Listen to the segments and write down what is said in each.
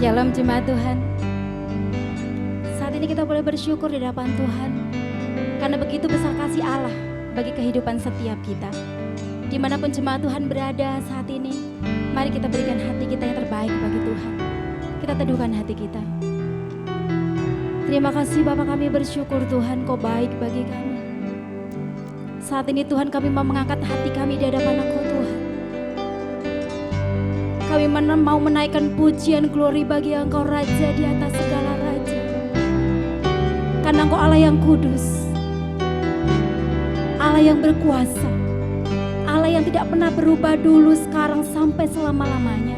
Shalom jemaat Tuhan. Saat ini kita boleh bersyukur di hadapan Tuhan karena begitu besar kasih Allah bagi kehidupan setiap kita. Dimanapun jemaat Tuhan berada saat ini, mari kita berikan hati kita yang terbaik bagi Tuhan. Kita teduhkan hati kita. Terima kasih Bapa, kami bersyukur Tuhan, Kau baik bagi kami. Saat ini Tuhan, kami mau mengangkat hati kami di hadapan Engkau Tuhan. Kami mau menaikkan pujian glory bagi Engkau Raja di atas segala raja. Karena Engkau Allah yang kudus, Allah yang berkuasa, Allah yang tidak pernah berubah dulu, sekarang sampai selama-lamanya.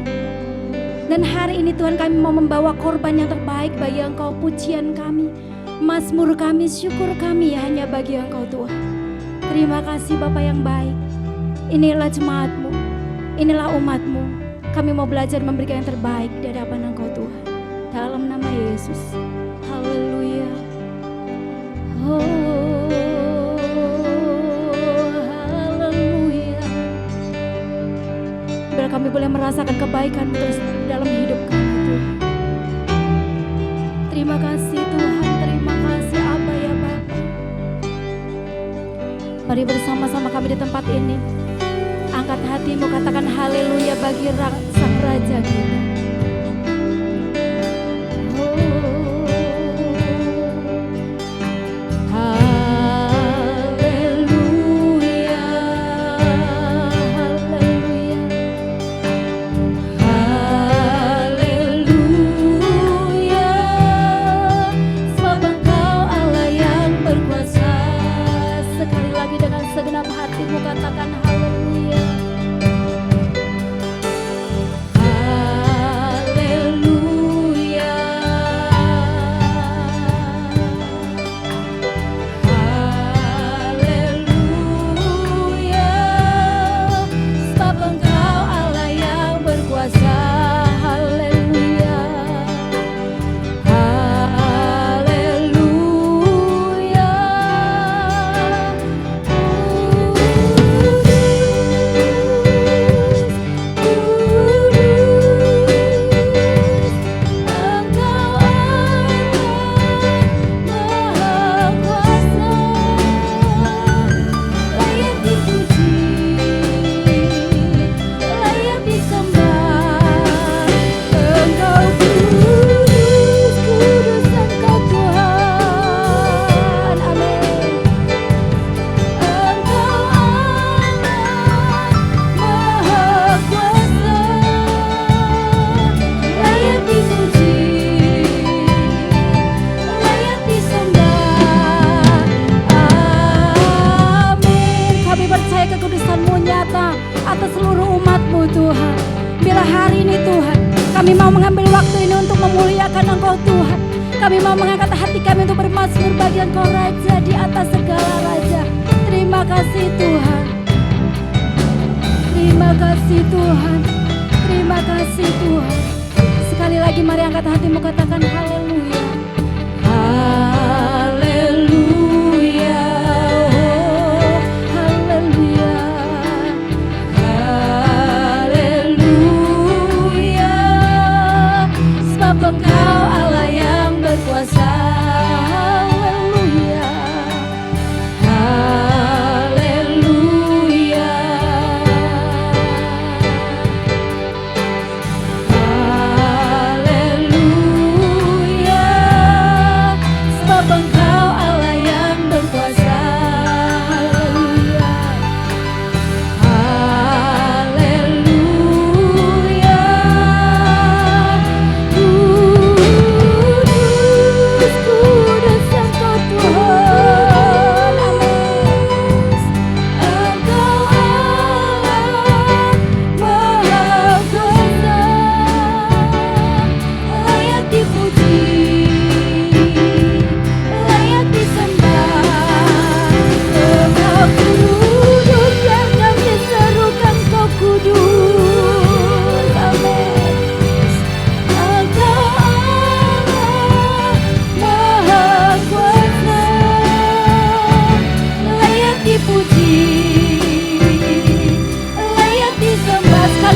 Dan hari ini Tuhan, kami mau membawa korban yang terbaik bagi Engkau, pujian kami, mazmur kami, syukur kami hanya bagi Engkau Tuhan. Terima kasih Bapa yang baik. Inilah jemaat-Mu, inilah umat-Mu. Kami mau belajar memberikan yang terbaik di hadapan Engkau Tuhan. Dalam nama Yesus. Haleluya. Oh, haleluya. Biar kami boleh merasakan kebaikan-Mu terus dalam hidup kami Tuhan. Terima kasih Tuhan, terima kasih Aba ya Bapa. Mari bersama-sama kami di tempat ini. Angkat hatimu, katakan haleluya bagi Sang Raja kita. Haleluya, haleluya, haleluya. Sebab Engkau Allah yang berkuasa. Sekali lagi dengan segenap hatimu katakan haleluya. Kami mau mengambil waktu ini untuk memuliakan Engkau Tuhan. Kami mau mengangkat hati kami untuk bermazmur bagi Engkau Raja di atas segala raja. Terima kasih Tuhan. Terima kasih Tuhan. Terima kasih Tuhan. Sekali lagi mari angkat hatimu, katakan haleluya. Haleluya. Engkau Allah yang berkuasa. Haleluya. Haleluya. Haleluya. Sebab Engkau Allah yang berkuasa. Haleluya. Haleluya.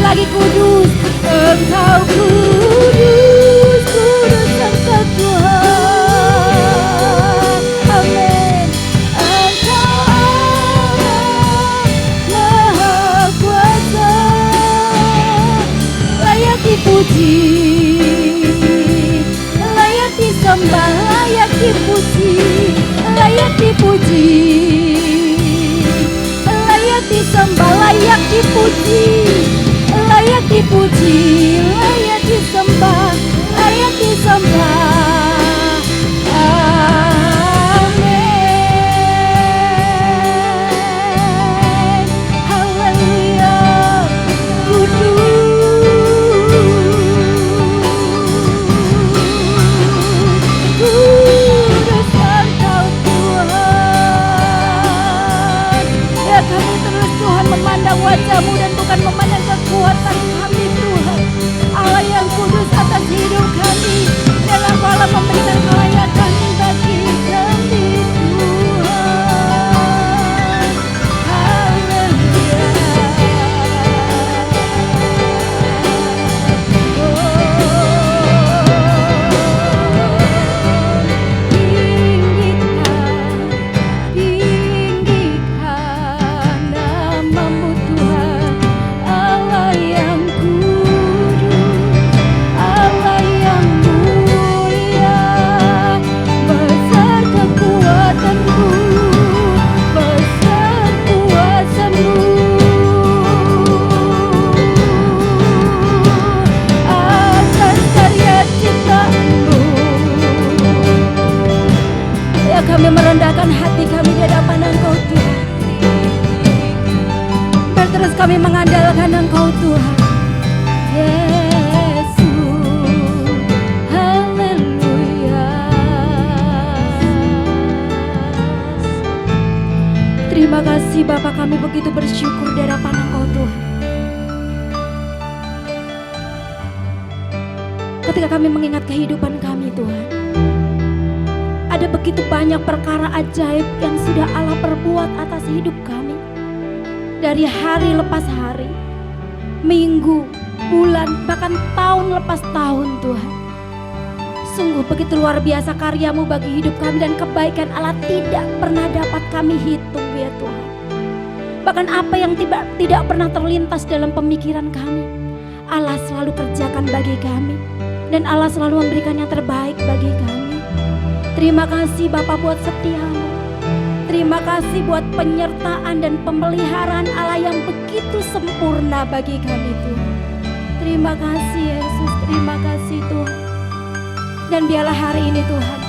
Lagi kudus, Engkau kudus. dipuji, layak disembah, layak dipuji, layak dipuji, layak disembah, layak dipuji, layak dipuji, layak disembah, layak disembah. Wajah-Mu dan bukan memandang kekuatan kami Tuhan. Allah yang kudus atas hidup kami, dan Engkau Allah memberikan kelayakan bagi kami Tuhan. Haleluya. Tinggikan namamu Tuhan, Allah yang kudus, Allah yang mulia. Besar kekuatan-Mu, besar kuasa-Mu, atas karya ciptaan-Mu. Ya, kami merendahkan hati kami di hadapan Engkau Tuhan. Terus kami mengandalkan Engkau Tuhan Yesus. Haleluya. Terima kasih Bapa, kami begitu bersyukur di hadapan Engkau Tuhan. Ketika kami mengingat kehidupan kami Tuhan, ada begitu banyak perkara ajaib yang sudah Allah perbuat atas hidup kami. Dari hari lepas hari, minggu, bulan, bahkan tahun lepas tahun Tuhan. Sungguh begitu luar biasa karya-Mu bagi hidup kami, dan kebaikan Allah tidak pernah dapat kami hitung ya Tuhan. Bahkan apa yang tidak pernah terlintas dalam pemikiran kami, Allah selalu kerjakan bagi kami. Dan Allah selalu memberikan yang terbaik bagi kami. Terima kasih Bapa buat setia-Mu. Terima kasih buat penyertaan dan pemeliharaan Allah yang begitu sempurna bagi kami Tuhan. Terima kasih Yesus, terima kasih Tuhan. Dan biarlah hari ini Tuhan,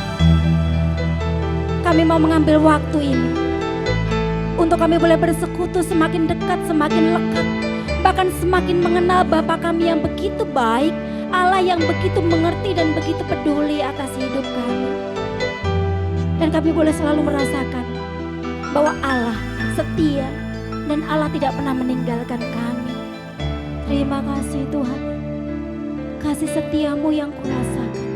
kami mau mengambil waktu ini untuk kami boleh bersekutu semakin dekat, semakin lekat, bahkan semakin mengenal Bapa kami yang begitu baik, Allah yang begitu mengerti dan begitu peduli atas hidup kami. Dan kami boleh selalu merasakan bahwa Allah setia dan Allah tidak pernah meninggalkan kami. Terima kasih Tuhan, kasih setia-Mu yang kurasakan.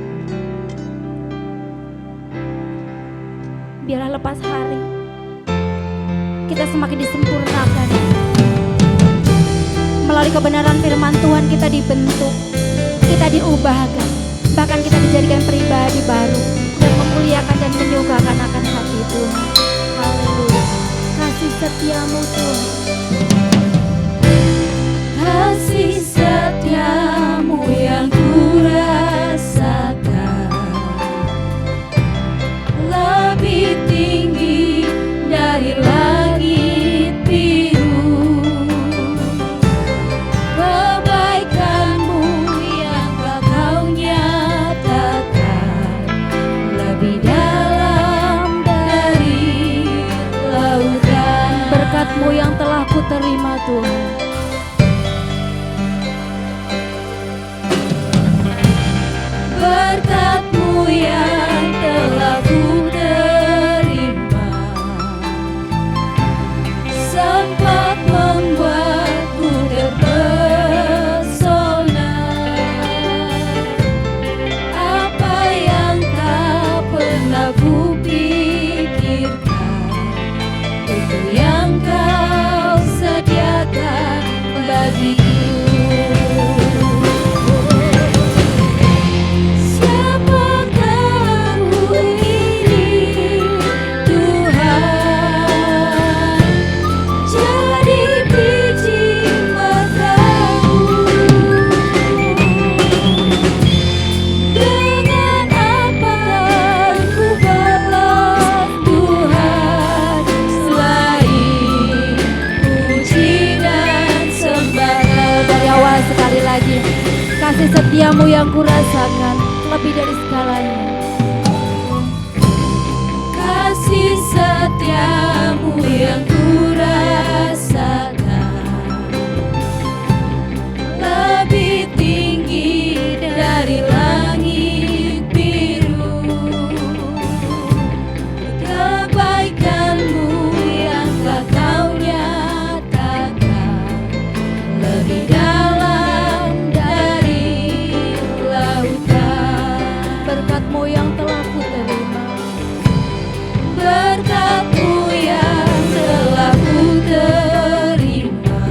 Biarlah lepas hari kita semakin disempurnakan. Melalui kebenaran firman Tuhan kita dibentuk, kita diubahkan, bahkan kita dijadikan pribadi baru dan memuliakan dan menyukakan akan hati Tuhan. Haleluya. Kasih setia-Mu Tuhan, kasih setia-Mu yang kurasakan lebih tinggi dari langit biru. Kebaikan-Mu yang Kau nyatakan lebih dalam dari lautan. Berkat-Mu yang telah ku terima Tuhan, berkat-Mu yang telah ku terima, sempat membuatku terpesona. Apa yang tak pernah ku pikirkan, itu yang Kau sediakan kasih setiamu yang kurasakan lebih dari segalanya. Kasih setiamu yang kurasakan lebih tinggi dari langit biru. Kebaikanmu yang telah kau nyatakan lebih dalam dari lautan. Berkat-Mu yang telah ku terima, berkat-Mu yang telah ku terima,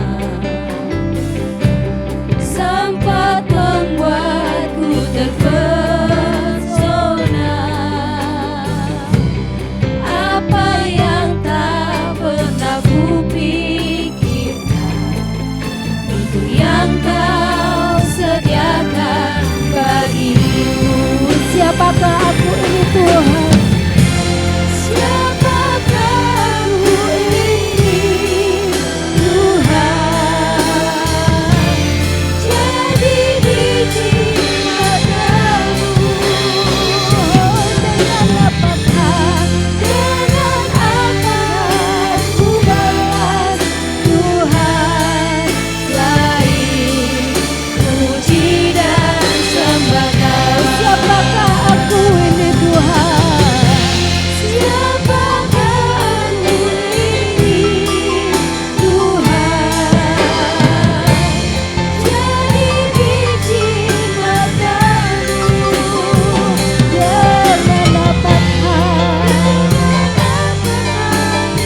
sempat membuatku terpesona. Apa yang tak pernah ku pikirkan, itu yang kau sediakan bagiku. Siapakah aku ini Tuhan? Siapakah aku ini Tuhan? Jadi biji matamu. Dengan apakah ku balas Tuhan, selain puji dan sembah Kau? Siapakah aku ini Tuhan? Siapakah aku ini Tuhan? Jadi biji matamu. Dengan apakah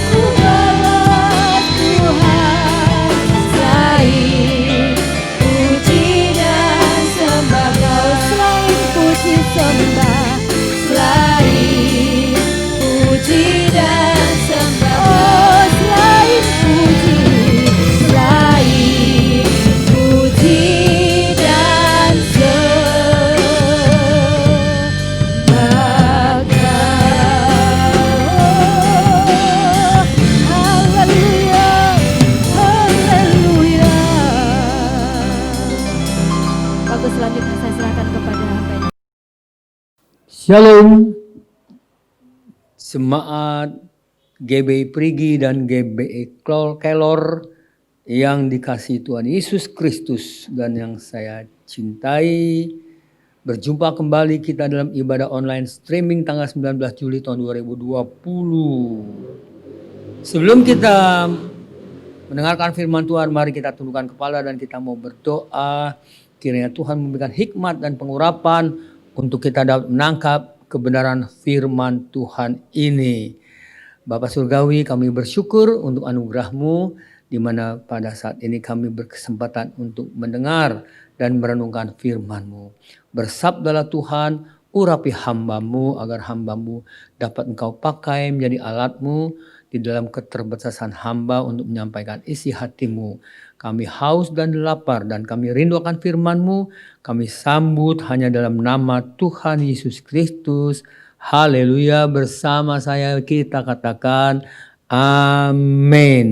ku balas Tuhan, selain puji dan sembah Kau? Selain puji sembah, selain puji dan sembah. Oh, selain puji dan sembah Kau. Haleluya, haleluya. Waktu selanjutnya saya serahkan kepada hamba ini. Shalom, Jemaat GBI Prigi dan GBI Kelor yang dikasihi Tuhan Yesus Kristus dan yang saya cintai. Berjumpa kembali kita dalam ibadah online streaming tanggal 19 Juli tahun 2020. Sebelum kita mendengarkan firman Tuhan, mari kita tundukkan kepala dan kita mau berdoa. Kiranya Tuhan memberikan hikmat dan pengurapan untuk kita dapat menangkap kebenaran firman Tuhan ini. Bapa Surgawi, kami bersyukur untuk anugerah-Mu, di mana pada saat ini kami berkesempatan untuk mendengar dan merenungkan firman-Mu. Bersabdalah Tuhan, urapi hamba-Mu agar hamba-Mu dapat Engkau pakai menjadi alat-Mu di dalam keterbatasan hamba untuk menyampaikan isi hati-Mu. Kami haus dan lapar dan kami rindu akan firman-Mu. Kami sambut hanya dalam nama Tuhan Yesus Kristus. Haleluya, bersama saya kita katakan amin.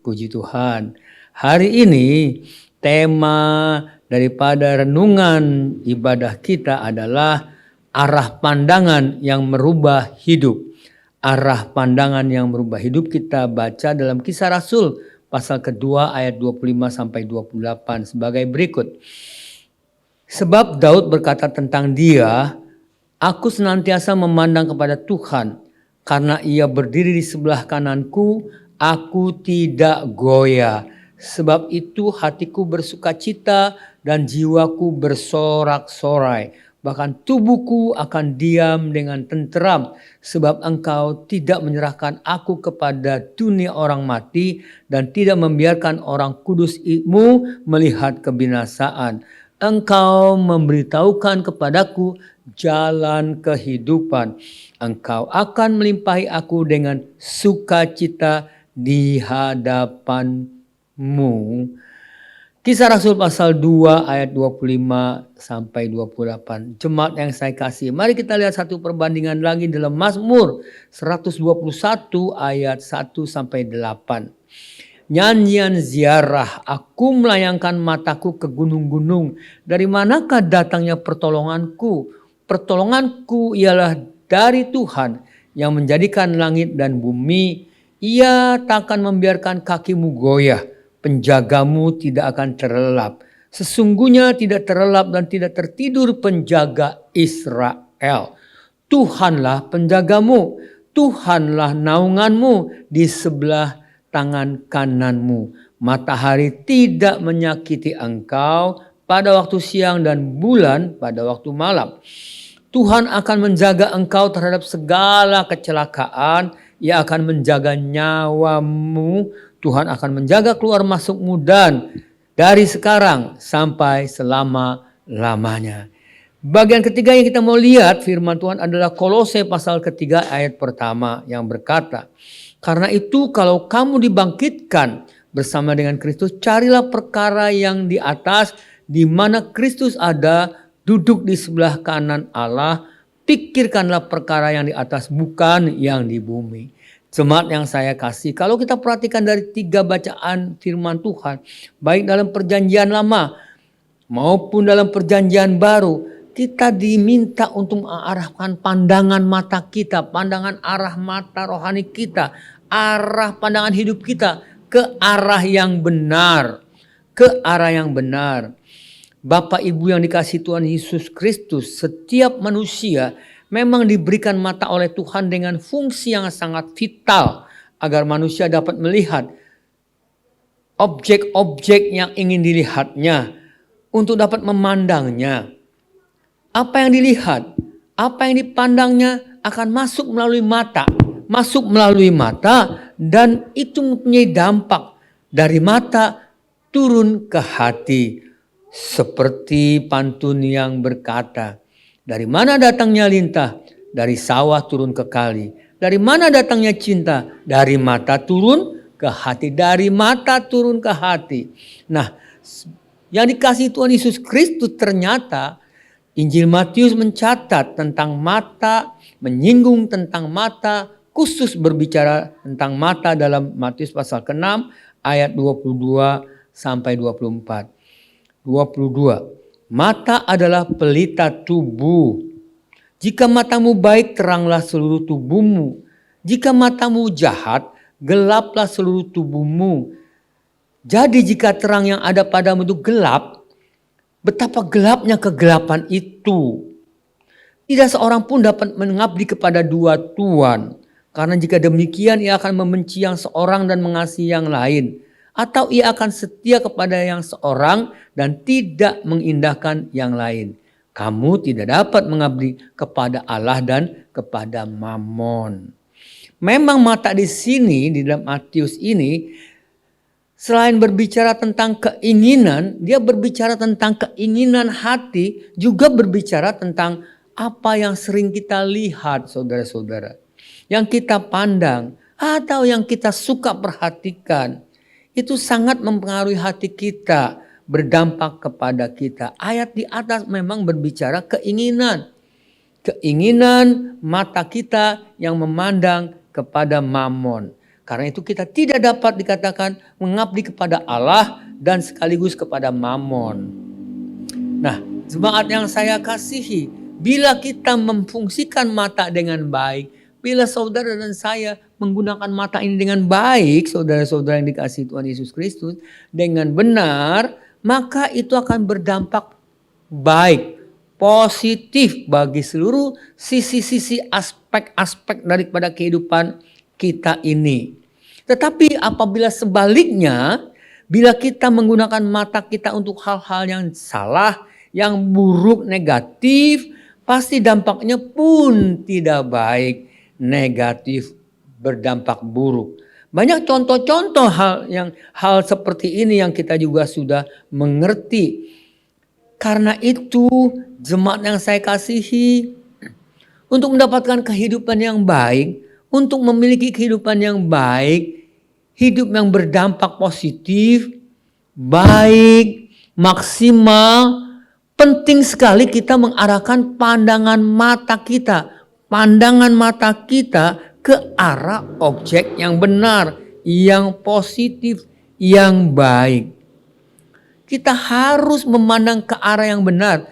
Puji Tuhan. Hari ini tema daripada renungan ibadah kita adalah arah pandangan yang merubah hidup. Arah pandangan yang merubah hidup kita baca dalam Kisah Rasul pasal kedua ayat 25 sampai 28 sebagai berikut. Sebab Daud berkata tentang dia, aku senantiasa memandang kepada Tuhan, karena ia berdiri di sebelah kananku, aku tidak goyah. Sebab itu hatiku bersukacita dan jiwaku bersorak-sorai. Bahkan tubuhku akan diam dengan tenteram, sebab Engkau tidak menyerahkan aku kepada dunia orang mati dan tidak membiarkan orang kudus-Mu melihat kebinasaan. Engkau memberitahukan kepadaku jalan kehidupan. Engkau akan melimpahi aku dengan sukacita di hadapan-Mu. Kisah Rasul pasal 2 ayat 25 sampai 28. Jemaat yang saya kasih, mari kita lihat satu perbandingan lagi dalam Mazmur 121 ayat 1 sampai 8. nyanyian ziarah. Aku melayangkan mataku ke gunung-gunung. Dari manakah datangnya pertolonganku? Pertolonganku ialah dari Tuhan yang menjadikan langit dan bumi. Ia tak akan membiarkan kakimu goyah. Penjagamu tidak akan terlelap. Sesungguhnya tidak terlelap dan tidak tertidur penjaga Israel. Tuhanlah penjagamu, Tuhanlah naunganmu di sebelah tangan kananmu. Matahari tidak menyakiti engkau pada waktu siang dan bulan pada waktu malam. Tuhan akan menjaga engkau terhadap segala kecelakaan. Ia akan menjaga nyawamu. Tuhan akan menjaga keluar masukmu dan dari sekarang sampai selama-lamanya. Bagian ketiga yang kita mau lihat firman Tuhan adalah Kolose pasal ketiga ayat pertama yang berkata, karena itu kalau kamu dibangkitkan bersama dengan Kristus, carilah perkara yang di atas di mana Kristus ada, duduk di sebelah kanan Allah, pikirkanlah perkara yang di atas bukan yang di bumi. Jemaat yang saya kasih, kalau kita perhatikan dari 3 bacaan firman Tuhan, baik dalam perjanjian lama maupun dalam perjanjian baru, kita diminta untuk mengarahkan pandangan mata kita, pandangan arah mata rohani kita, arah pandangan hidup kita ke arah yang benar, ke arah yang benar. Bapak Ibu yang dikasihi Tuhan Yesus Kristus, setiap manusia memang diberikan mata oleh Tuhan dengan fungsi yang sangat vital agar manusia dapat melihat objek-objek yang ingin dilihatnya, untuk dapat memandangnya. Apa yang dilihat, apa yang dipandangnya akan masuk melalui mata, dan itu mempunyai dampak dari mata turun ke hati. Seperti pantun yang berkata, dari mana datangnya lintah? Dari sawah turun ke kali. Dari mana datangnya cinta? Dari mata turun ke hati. Dari mata turun ke hati. Nah, yang dikasihi Tuhan Yesus Kristus, ternyata Injil Matius mencatat tentang mata, menyinggung tentang mata, khusus berbicara tentang mata dalam Matius pasal ke-6 ayat 22 sampai 24. 22. Mata adalah pelita tubuh. Jika matamu baik, teranglah seluruh tubuhmu. Jika matamu jahat, gelaplah seluruh tubuhmu. Jadi jika terang yang ada padamu itu gelap, betapa gelapnya kegelapan itu. Tidak seorang pun dapat mengabdi kepada 2 tuan. Karena jika demikian ia akan membenci yang seorang dan mengasihi yang lain. Atau ia akan setia kepada yang seorang dan tidak mengindahkan yang lain. Kamu tidak dapat mengabdi kepada Allah dan kepada Mammon. Memang mata di sini, di dalam Matius ini, selain berbicara tentang keinginan, dia berbicara tentang keinginan hati, juga berbicara tentang apa yang sering kita lihat, saudara-saudara. Yang kita pandang atau yang kita suka perhatikan. Itu sangat mempengaruhi hati kita, berdampak kepada kita. Ayat di atas memang berbicara keinginan. Keinginan mata kita yang memandang kepada Mammon. Karena itu kita tidak dapat dikatakan mengabdi kepada Allah dan sekaligus kepada Mammon. Nah, jemaat yang saya kasihi, bila kita memfungsikan mata dengan baik, bila saudara dan saya menggunakan mata ini dengan baik, saudara-saudara yang dikasihi Tuhan Yesus Kristus, dengan benar, maka itu akan berdampak baik, positif bagi seluruh sisi-sisi aspek-aspek daripada kehidupan kita ini. Tetapi apabila sebaliknya, bila kita menggunakan mata kita untuk hal-hal yang salah, yang buruk, negatif, pasti dampaknya pun tidak baik, negatif, berdampak buruk. Banyak contoh-contoh hal seperti ini yang kita juga sudah mengerti. Karena itu, jemaat yang saya kasihi, untuk mendapatkan kehidupan yang baik, untuk memiliki kehidupan yang baik, hidup yang berdampak positif, baik, maksimal, penting sekali kita mengarahkan pandangan mata kita ke arah objek yang benar, yang positif, yang baik. Kita harus memandang ke arah yang benar.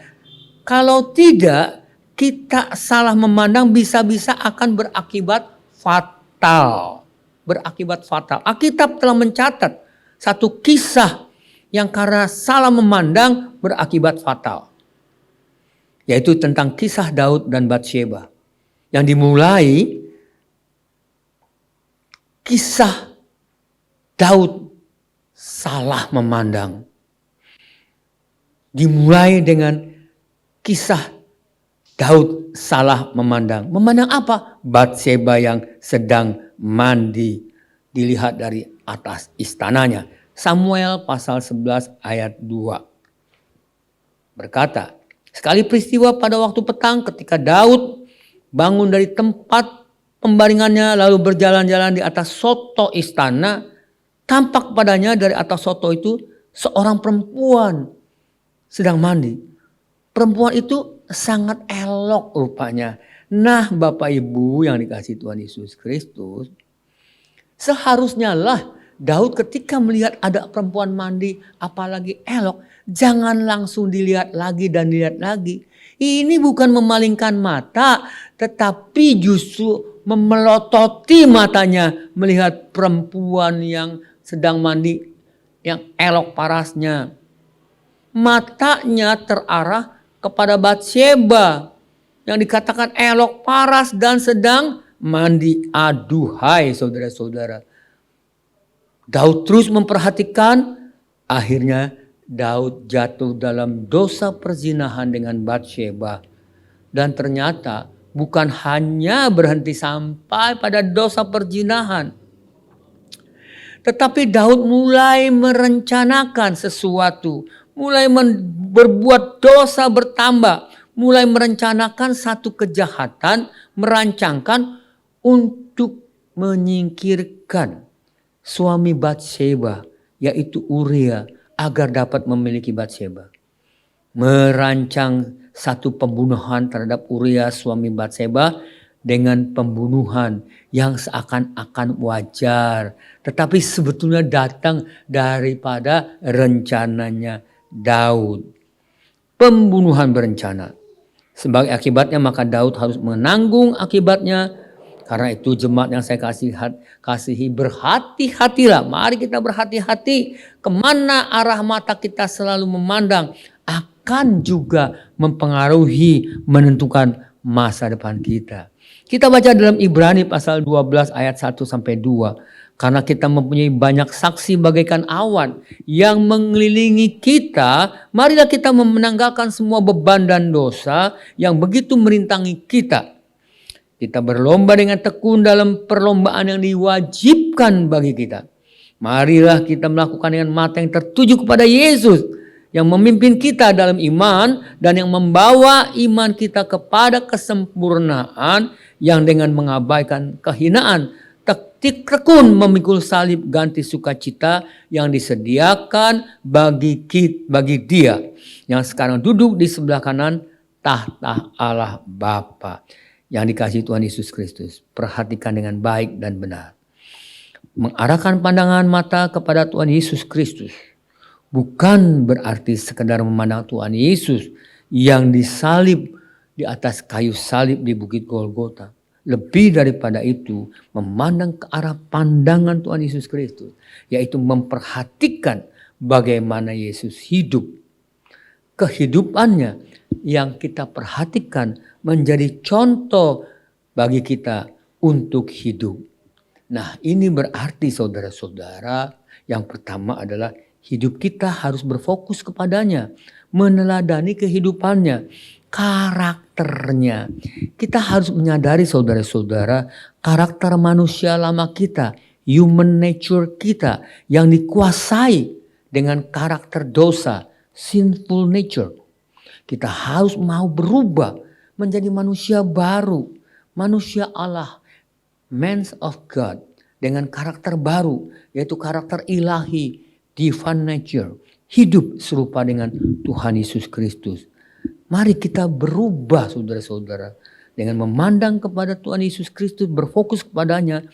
Kalau tidak, kita salah memandang bisa-bisa akan berakibat fatal. Berakibat fatal. Alkitab telah mencatat satu kisah yang karena salah memandang berakibat fatal. Yaitu tentang kisah Daud dan Batsyeba. Yang dimulai kisah Daud salah memandang. Dimulai dengan kisah Daud salah memandang. Memandang apa? Batsyeba yang sedang mandi. Dilihat dari atas istananya. Samuel pasal 11 ayat 2. Berkata, sekali peristiwa pada waktu petang ketika Daud bangun dari tempat pembaringannya lalu berjalan-jalan di atas soto istana. Tampak padanya dari atas soto itu seorang perempuan sedang mandi. Perempuan itu sangat elok rupanya. Nah, Bapak Ibu yang dikasihi Tuhan Yesus Kristus, seharusnya lah Daud ketika melihat ada perempuan mandi apalagi elok, jangan langsung dilihat lagi dan dilihat lagi. Ini bukan memalingkan mata, tetapi justru memelototi matanya melihat perempuan yang sedang mandi, yang elok parasnya. Matanya terarah kepada Batsyeba yang dikatakan elok paras dan sedang mandi. Aduhai saudara-saudara. Daud terus memperhatikan, akhirnya Daud jatuh dalam dosa perzinahan dengan Batsyeba. Dan ternyata bukan hanya berhenti sampai pada dosa perzinahan. Tetapi Daud mulai merencanakan sesuatu. Mulai berbuat dosa bertambah. Mulai merencanakan satu kejahatan. Merancangkan untuk menyingkirkan suami Batsyeba, yaitu Uria, agar dapat memiliki Batsyeba. Merancang satu pembunuhan terhadap Uria suami Batsyeba dengan pembunuhan yang seakan-akan wajar, tetapi sebetulnya datang daripada rencananya Daud. Pembunuhan berencana. Sebagai akibatnya maka Daud harus menanggung akibatnya. Karena itu jemaat yang saya kasihi, berhati-hatilah. Mari kita berhati-hati. Kemana arah mata kita selalu memandang akan juga mempengaruhi, menentukan masa depan kita. Kita baca dalam Ibrani pasal 12 ayat 1 sampai 2. Karena kita mempunyai banyak saksi bagaikan awan yang mengelilingi kita, marilah kita menanggalkan semua beban dan dosa yang begitu merintangi kita. Kita berlomba dengan tekun dalam perlombaan yang diwajibkan bagi kita. Marilah kita melakukan dengan mata yang tertuju kepada Yesus yang memimpin kita dalam iman dan yang membawa iman kita kepada kesempurnaan, yang dengan mengabaikan kehinaan tekun memikul salib ganti sukacita yang disediakan bagi dia yang sekarang duduk di sebelah kanan tahta Allah Bapa. Yang dikasihi Tuhan Yesus Kristus, perhatikan dengan baik dan benar. Mengarahkan pandangan mata kepada Tuhan Yesus Kristus bukan berarti sekedar memandang Tuhan Yesus yang disalib di atas kayu salib di Bukit Golgota. Lebih daripada itu, memandang ke arah pandangan Tuhan Yesus Kristus, yaitu memperhatikan bagaimana Yesus hidup. Kehidupannya yang kita perhatikan menjadi contoh bagi kita untuk hidup. Nah, ini berarti saudara-saudara, yang pertama adalah hidup kita harus berfokus kepadanya, meneladani kehidupannya, karakternya. Kita harus menyadari saudara-saudara, karakter manusia lama kita, human nature kita yang dikuasai dengan karakter dosa, sinful nature. Kita harus mau berubah menjadi manusia baru, manusia Allah, man of God, dengan karakter baru, yaitu karakter ilahi, divine nature, hidup serupa dengan Tuhan Yesus Kristus. Mari kita berubah saudara-saudara, dengan memandang kepada Tuhan Yesus Kristus, berfokus kepadanya,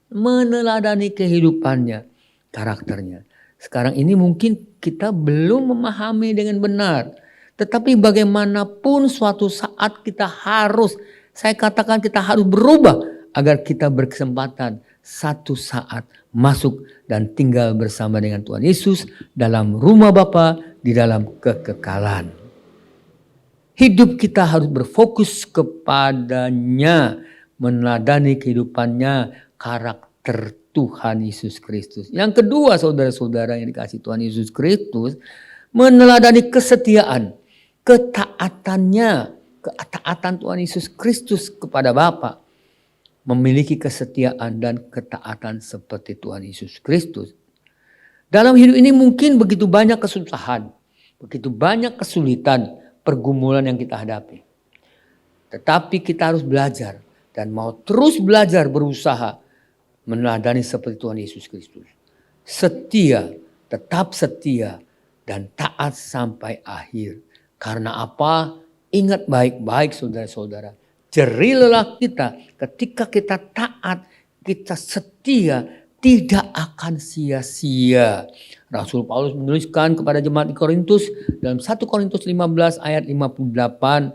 meneladani kehidupannya, karakternya. Sekarang ini mungkin kita belum memahami dengan benar. Tetapi bagaimanapun suatu saat kita harus, saya katakan kita harus berubah agar kita berkesempatan satu saat masuk dan tinggal bersama dengan Tuhan Yesus dalam rumah Bapa di dalam kekekalan. Hidup kita harus berfokus kepadanya, meneladani kehidupannya, karakter Tuhan Yesus Kristus. Yang kedua, saudara-saudara yang dikasihi Tuhan Yesus Kristus, meneladani kesetiaan, ketaatan Tuhan Yesus Kristus kepada Bapa. Memiliki kesetiaan dan ketaatan seperti Tuhan Yesus Kristus. Dalam hidup ini mungkin begitu banyak kesusahan, begitu banyak kesulitan, pergumulan yang kita hadapi. Tetapi kita harus belajar dan mau terus belajar berusaha meneladani seperti Tuhan Yesus Kristus. Setia, tetap setia dan taat sampai akhir. Karena apa? Ingat baik-baik saudara-saudara. Jerilah kita ketika kita taat, kita setia, tidak akan sia-sia. Rasul Paulus menuliskan kepada jemaat di Korintus dalam 1 Korintus 15 ayat 58.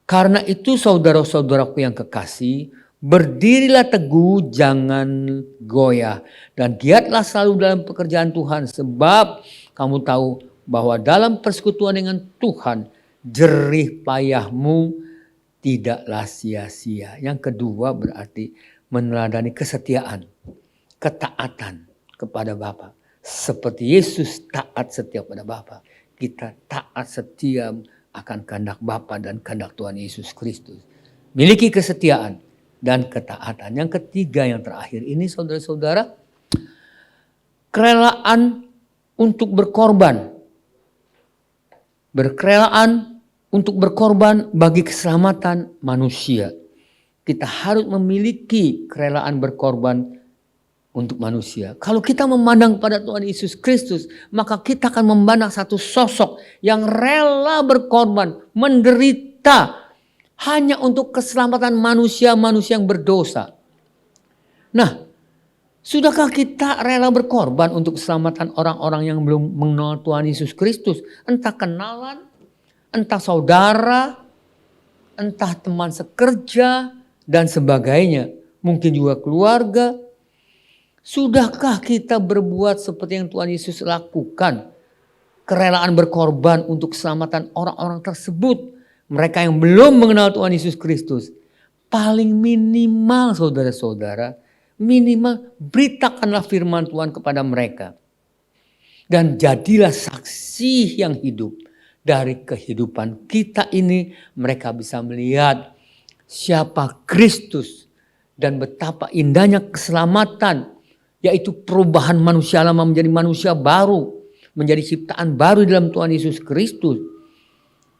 Karena itu saudara-saudaraku yang kekasih, berdirilah teguh, jangan goyah. Dan giatlah selalu dalam pekerjaan Tuhan. Sebab kamu tahu bahwa dalam persekutuan dengan Tuhan, jerih payahmu tidaklah sia-sia. Yang kedua berarti meneladani kesetiaan, ketaatan kepada Bapa. Seperti Yesus taat setia pada Bapa, kita taat setia akan kehendak Bapa dan kehendak Tuhan Yesus Kristus. Miliki kesetiaan dan ketaatan. Yang ketiga, yang terakhir ini saudara-saudara, kerelaan untuk berkorban. Berkerelaan untuk berkorban bagi keselamatan manusia. Kita harus memiliki kerelaan berkorban untuk manusia. Kalau kita memandang pada Tuhan Yesus Kristus, maka kita akan memandang satu sosok yang rela berkorban, menderita hanya untuk keselamatan manusia-manusia yang berdosa. Nah, sudahkah kita rela berkorban untuk keselamatan orang-orang yang belum mengenal Tuhan Yesus Kristus? Entah kenalan, entah saudara, entah teman sekerja, dan sebagainya. Mungkin juga keluarga. Sudahkah kita berbuat seperti yang Tuhan Yesus lakukan? Kerelaan berkorban untuk keselamatan orang-orang tersebut. Mereka yang belum mengenal Tuhan Yesus Kristus. Paling minimal saudara-saudara, minimal beritakanlah firman Tuhan kepada mereka. Dan jadilah saksi yang hidup. Dari kehidupan kita ini mereka bisa melihat siapa Kristus. Dan betapa indahnya keselamatan. Yaitu perubahan manusia lama menjadi manusia baru. Menjadi ciptaan baru dalam Tuhan Yesus Kristus.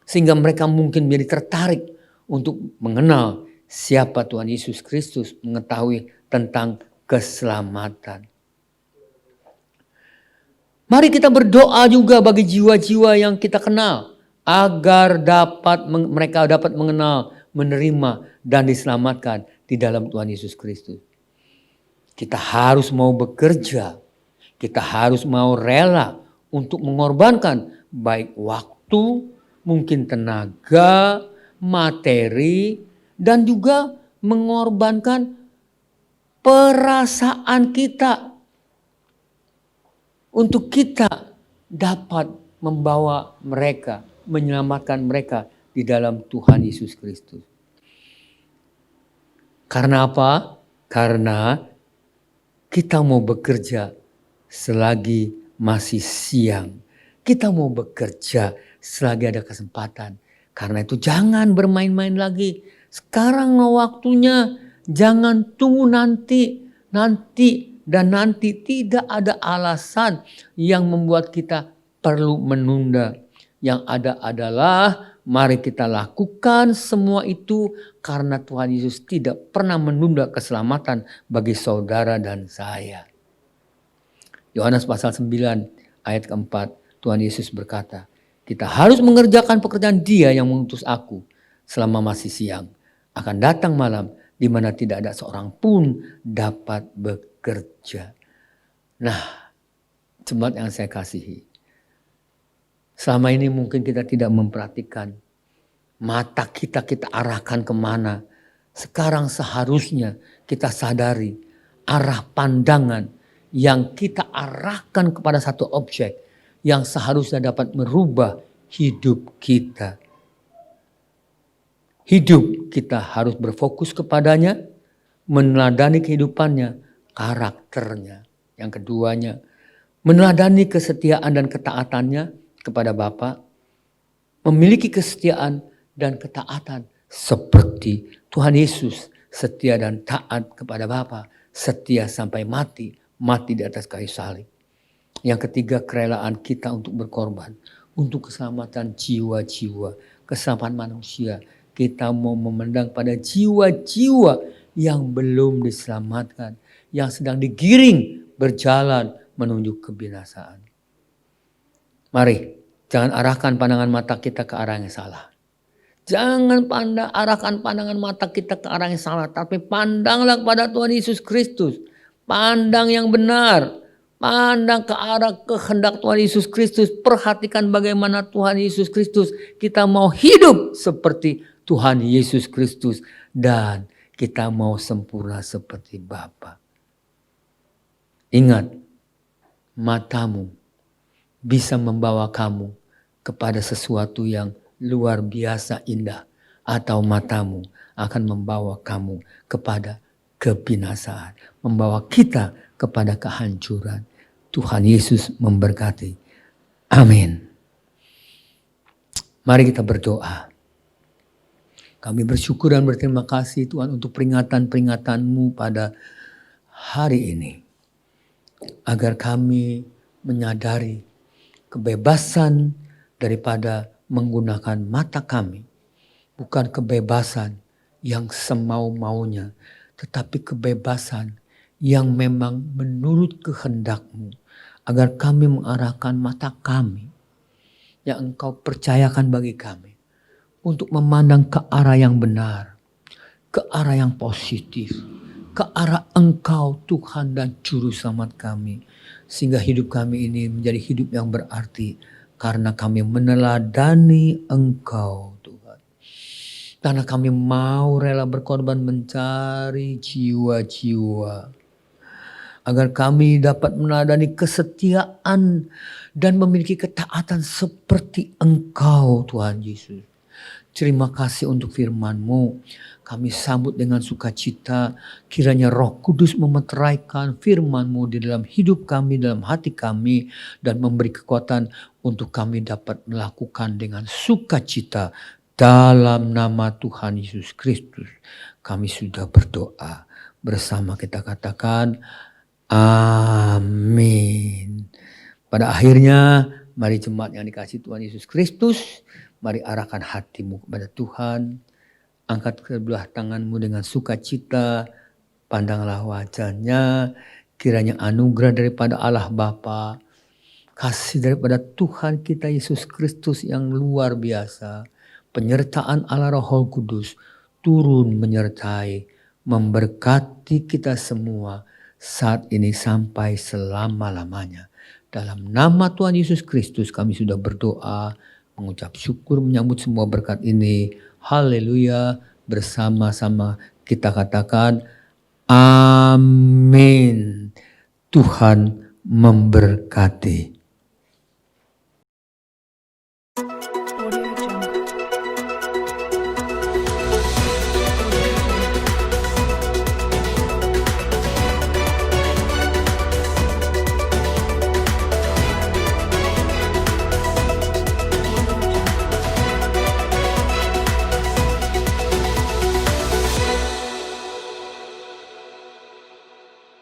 Sehingga mereka mungkin menjadi tertarik untuk mengenal siapa Tuhan Yesus Kristus. Mengetahui tentang keselamatan. Mari kita berdoa juga bagi jiwa-jiwa yang kita kenal. Agar mereka dapat mengenal, menerima dan diselamatkan di dalam Tuhan Yesus Kristus. Kita harus mau bekerja. Kita harus mau rela untuk mengorbankan baik waktu, mungkin tenaga, materi, dan juga mengorbankan perasaan kita. Untuk kita dapat membawa mereka, menyelamatkan mereka di dalam Tuhan Yesus Kristus. Karena apa? Karena kita mau bekerja selagi masih siang. Kita mau bekerja selagi ada kesempatan. Karena itu jangan bermain-main lagi. Sekarang waktunya, jangan tunggu nanti. Tidak ada alasan yang membuat kita perlu menunda. Yang ada adalah mari kita lakukan semua itu karena Tuhan Yesus tidak pernah menunda keselamatan bagi saudara dan saya. Yohanes pasal 9 ayat keempat, Tuhan Yesus berkata, kita harus mengerjakan pekerjaan Dia yang mengutus aku selama masih siang. Akan datang malam di mana tidak ada seorang pun dapat bekerja. Nah, Jemaat yang saya kasihi, selama ini mungkin kita tidak memperhatikan mata kita arahkan kemana. Sekarang seharusnya kita sadari arah pandangan yang kita arahkan kepada satu objek yang seharusnya dapat merubah hidup kita. Hidup kita harus berfokus kepadanya, meneladani kehidupannya, karakternya. Yang keduanya, meneladani kesetiaan dan ketaatannya kepada Bapa, memiliki kesetiaan dan ketaatan seperti Tuhan Yesus setia dan taat kepada Bapa, setia sampai mati di atas kayu salib. Yang ketiga, kerelaan kita untuk berkorban untuk keselamatan jiwa-jiwa, keselamatan manusia. Kita mau memandang pada jiwa-jiwa yang belum diselamatkan, yang sedang digiring berjalan menuju kebinasaan. Mari, jangan arahkan pandangan mata kita ke arah yang salah. Jangan arahkan pandangan mata kita ke arah yang salah, tapi pandanglah kepada Tuhan Yesus Kristus. Pandang yang benar, pandang ke arah kehendak Tuhan Yesus Kristus. Perhatikan bagaimana Tuhan Yesus Kristus. Kita mau hidup seperti Tuhan Yesus Kristus dan kita mau sempurna seperti Bapa. Ingat, matamu bisa membawa kamu kepada sesuatu yang luar biasa indah, atau matamu akan membawa kamu kepada kebinasaan, membawa kita kepada kehancuran. Tuhan Yesus memberkati. Amin. Mari kita berdoa. Kami bersyukur dan berterima kasih Tuhan untuk peringatan-peringatanmu pada hari ini. Agar kami menyadari kebebasan daripada menggunakan mata kami. Bukan kebebasan yang semau-maunya, tetapi kebebasan yang memang menurut kehendak-Mu. Agar kami mengarahkan mata kami yang Engkau percayakan bagi kami untuk memandang ke arah yang benar, ke arah yang positif, ke arah Engkau Tuhan dan Juru Selamat kami. Sehingga hidup kami ini menjadi hidup yang berarti karena kami meneladani Engkau Tuhan. Karena kami mau rela berkorban mencari jiwa-jiwa. Agar kami dapat meneladani kesetiaan dan memiliki ketaatan seperti Engkau Tuhan Yesus. Terima kasih untuk firman-Mu. Kami sambut dengan sukacita. Kiranya Roh Kudus memeteraikan firman-Mu di dalam hidup kami, dalam hati kami. Dan memberi kekuatan untuk kami dapat melakukan dengan sukacita. Dalam nama Tuhan Yesus Kristus. Kami sudah berdoa. Bersama kita katakan, amin. Pada akhirnya, mari jemaat yang dikasihi Tuhan Yesus Kristus. Mari arahkan hatimu kepada Tuhan. Angkat kedua tanganmu dengan sukacita. Pandanglah wajahnya. Kiranya anugerah daripada Allah Bapa, kasih daripada Tuhan kita Yesus Kristus yang luar biasa, penyertaan Allah Roh Kudus turun menyertai, memberkati kita semua saat ini sampai selama-lamanya. Dalam nama Tuhan Yesus Kristus kami sudah berdoa, mengucap syukur, menyambut semua berkat ini. Haleluya. Bersama-sama kita katakan amin. Tuhan memberkati.